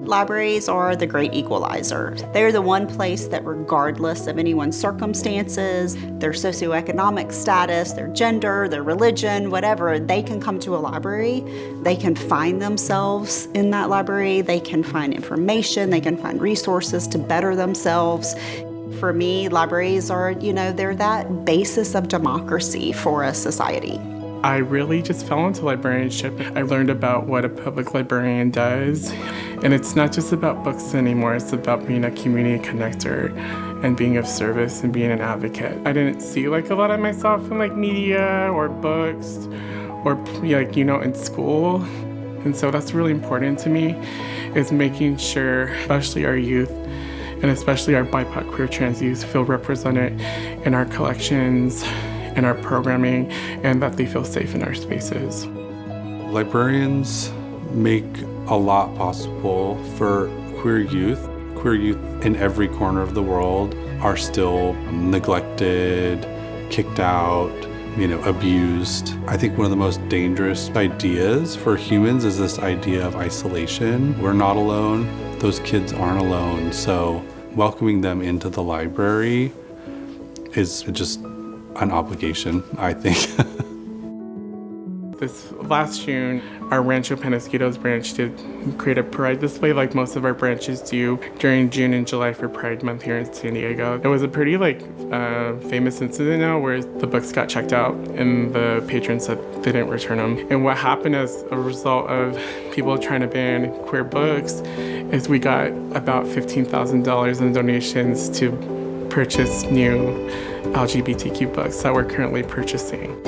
Libraries are the great equalizer. They're the one place that, regardless of anyone's circumstances, their socioeconomic status, their gender, their religion, whatever, they can come to a library. They can find themselves in that library. They can find information. They can find resources to better themselves. For me, libraries are, they're that basis of democracy for a society. I really just fell into librarianship. I learned about what a public librarian does. And it's not just about books anymore, it's about being a community connector and being of service and being an advocate. I didn't see a lot of myself in media or books or in school. And so that's really important to me, is making sure, especially our youth, and especially our BIPOC, queer, trans youth, feel represented in our collections, in our programming, and that they feel safe in our spaces. Librarians make a lot possible for queer youth. Queer youth in every corner of the world are still neglected, kicked out, abused. I think one of the most dangerous ideas for humans is this idea of isolation. We're not alone. Those kids aren't alone. So welcoming them into the library is just an obligation, I think. This last June, our Rancho Penasquitos branch did create a pride display like most of our branches do during June and July for Pride Month here in San Diego. It was a pretty famous incident now where the books got checked out and the patrons said they didn't return them. And what happened as a result of people trying to ban queer books is we got about $15,000 in donations to purchase new LGBTQ books that we're currently purchasing.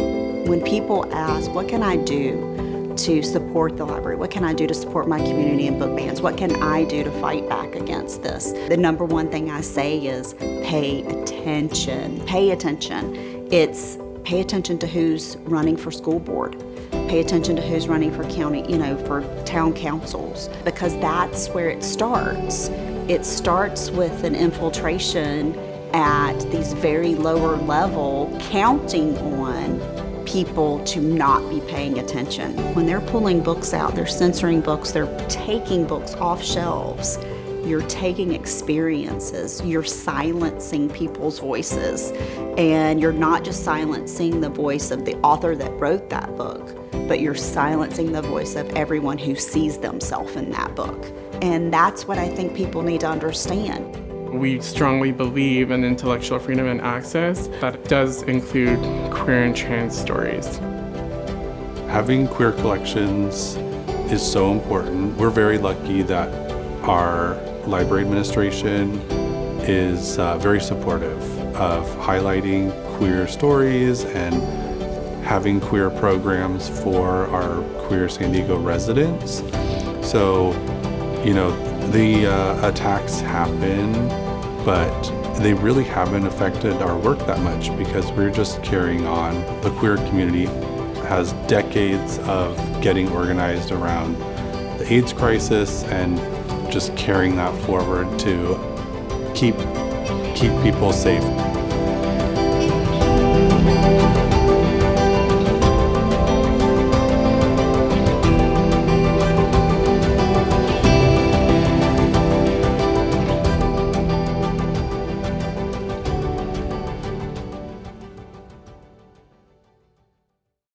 When people ask, what can I do to support the library? What can I do to support my community and book bans? What can I do to fight back against this? The number one thing I say is pay attention. Pay attention. It's pay attention to who's running for school board. Pay attention to who's running for county, for town councils, because that's where it starts. It starts with an infiltration at these very lower level, counting on people to not be paying attention. When they're pulling books out, they're censoring books, they're taking books off shelves, you're taking experiences, you're silencing people's voices. And you're not just silencing the voice of the author that wrote that book, but you're silencing the voice of everyone who sees themselves in that book. And that's what I think people need to understand. We strongly believe in intellectual freedom and access. That does include queer and trans stories. Having queer collections is so important. We're very lucky that our library administration is very supportive of highlighting queer stories and having queer programs for our queer San Diego residents. So, the attacks happen, but they really haven't affected our work that much because we're just carrying on. The queer community has decades of getting organized around the AIDS crisis and just carrying that forward to keep people safe.